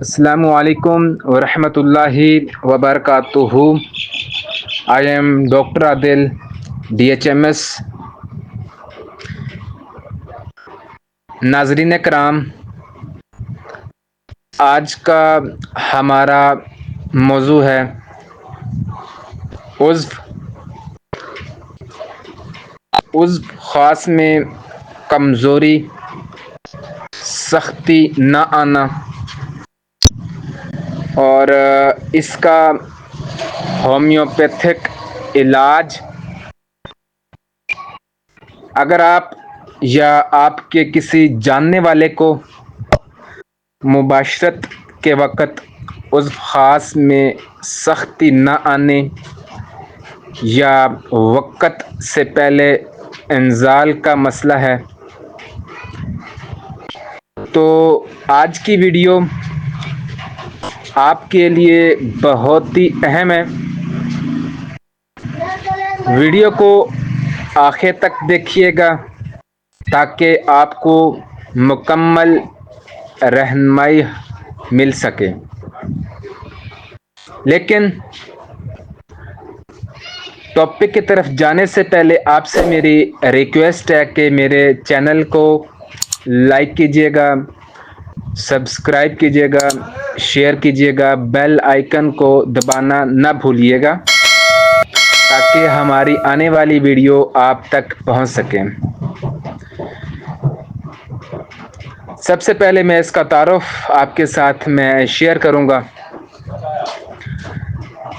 السلام علیکم ورحمۃ اللہ وبرکاتہ. I am doctor Adil, DHMS. ناظرین کرام, آج کا ہمارا موضوع ہے عضو خاص میں کمزوری, سختی نہ آنا, اور اس کا ہومیوپیتھک علاج. اگر آپ یا آپ کے کسی جاننے والے کو مباشرت کے وقت عضو خاص میں سختی نہ آنے یا وقت سے پہلے انزال کا مسئلہ ہے, تو آج کی ویڈیو آپ کے لیے بہت ہی اہم ہے. ویڈیو کو آخر تک دیکھیے گا تاکہ آپ کو مکمل رہنمائی مل سکے. لیکن ٹاپک کی طرف جانے سے پہلے آپ سے میری ریکویسٹ ہے کہ میرے چینل کو لائک کیجیے گا, سبسکرائب کیجیے گا, شیئر کیجیے گا, بیل آئیکن کو دبانا نہ بھولیے گا تاکہ ہماری آنے والی ویڈیو آپ تک پہنچ سکیں. سب سے پہلے میں اس کا تعارف آپ کے ساتھ میں شیئر کروں گا.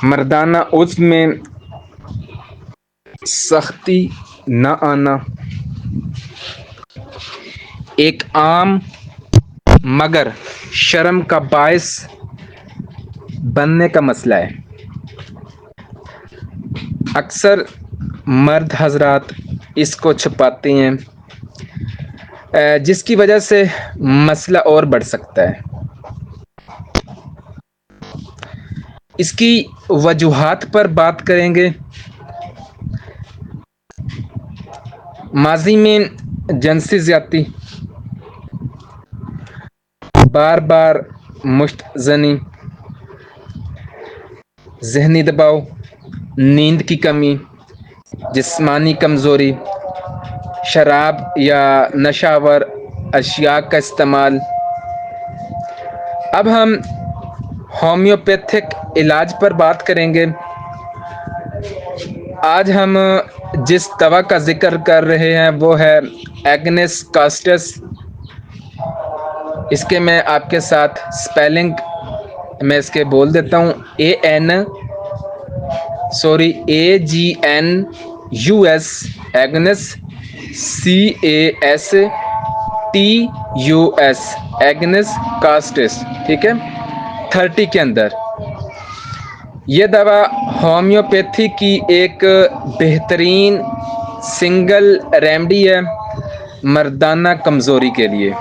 مردانہ عضو میں سختی نہ آنا ایک عام مگر شرم کا باعث بننے کا مسئلہ ہے. اکثر مرد حضرات اس کو چھپاتے ہیں, جس کی وجہ سے مسئلہ اور بڑھ سکتا ہے. اس کی وجوہات پر بات کریں گے. ماضی میں جنسی زیادتی, بار بار مشت زنی, ذہنی دباؤ, نیند کی کمی, جسمانی کمزوری, شراب یا نشہ آور اشیاء کا استعمال. اب ہم ہومیوپیتھک علاج پر بات کریں گے. آج ہم جس دوا کا ذکر کر رہے ہیں وہ ہے ایگنس کاسٹس. اس کے میں آپ کے ساتھ سپیلنگ میں اس کے بول دیتا ہوں. AGNUS Agnes, CASTUS Agnes casts, ٹھیک ہے, 30 کے اندر. یہ دوا ہومیوپیتھی کی ایک بہترین سنگل ریمیڈی ہے مردانہ کمزوری کے لیے.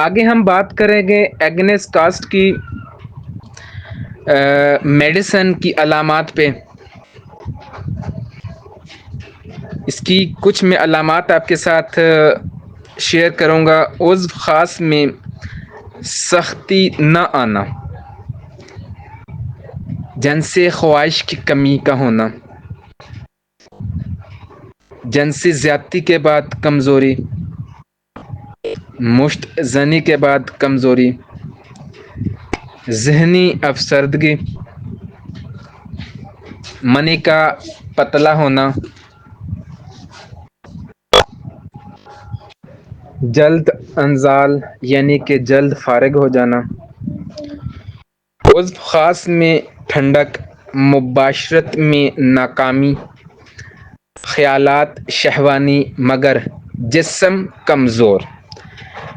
آگے ہم بات کریں گے ایگنس کاسٹ کی میڈیسن کی علامات پہ. اس کی کچھ میں علامات آپ کے ساتھ شیئر کروں گا. عضو خاص میں سختی نہ آنا, جنسی خواہش کی کمی کا ہونا, جنسی زیادتی کے بعد کمزوری, مشت زنی کے بعد کمزوری, ذہنی افسردگی, منی کا پتلا ہونا, جلد انزال یعنی کہ جلد فارغ ہو جانا, عضو خاص میں ٹھنڈک, مباشرت میں ناکامی, خیالات شہوانی مگر جسم کمزور,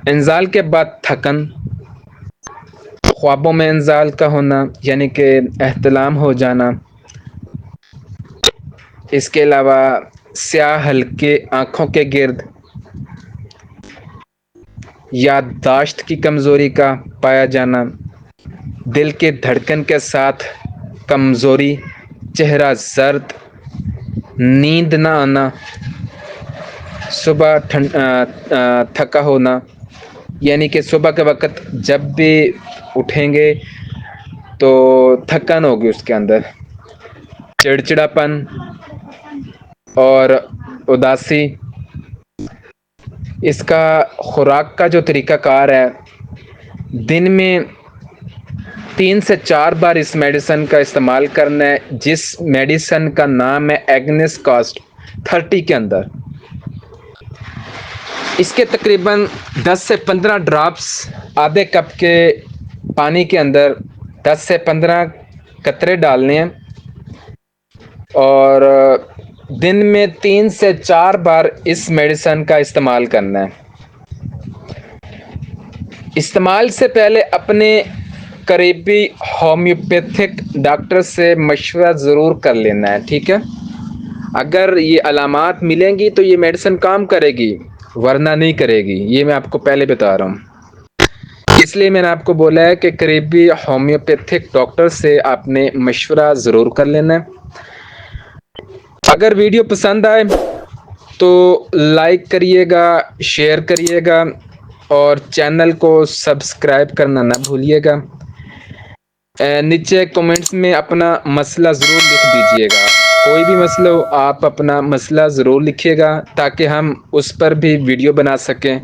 انزال کے بعد تھکن, خوابوں میں انزال کا ہونا یعنی کہ احتلام ہو جانا. اس کے علاوہ سیاہ حلقے آنکھوں کے گرد, یادداشت کی کمزوری کا پایا جانا, دل کے دھڑکن کے ساتھ کمزوری, چہرہ زرد, نیند نہ آنا, صبح تھکا ہونا, یعنی کہ صبح کے وقت جب بھی اٹھیں گے تو تھکن ہوگی اس کے اندر، چڑچڑاپن اور اداسی۔ اس کا خوراک کا جو طریقہ کار ہے، دن میں 3 سے 4 بار اس میڈیسن کا استعمال کرنا ہے، جس میڈیسن کا نام ہے ایگنس کاسٹ 30 کے اندر۔ اس کے تقریباً 10 سے 15 ڈراپس آدھے کپ کے پانی کے اندر 10 سے 15 قطرے ڈالنے ہیں، اور دن میں 3 سے 4 بار اس میڈیسن کا استعمال کرنا ہے۔ استعمال سے پہلے اپنے قریبی ہومیوپیتھک ڈاکٹر سے مشورہ ضرور کر لینا ہے، ٹھیک ہے؟ اگر یہ علامات ملیں گی تو یہ میڈیسن کام کرے گی، ورنہ نہیں کرے گی، یہ میں آپ کو پہلے بتا رہا ہوں۔ اس لیے میں نے آپ کو بولا ہے کہ قریبی ہومیوپیتھک ڈاکٹر سے آپ نے مشورہ ضرور کر لینا ہے۔ اگر ویڈیو پسند آئے تو لائک کریے گا، شیئر کریے گا، اور چینل کو سبسکرائب کرنا نہ بھولیے گا۔ نیچے کومنٹس میں اپنا مسئلہ ضرور لکھ دیجیے گا، کوئی بھی مسئلہ ہو آپ اپنا مسئلہ ضرور لکھیے گا تاکہ ہم اس پر بھی ویڈیو بنا سکیں۔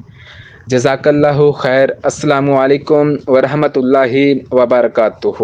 جزاک اللہ خیر۔ السلام علیکم ورحمۃ اللہ وبرکاتہ۔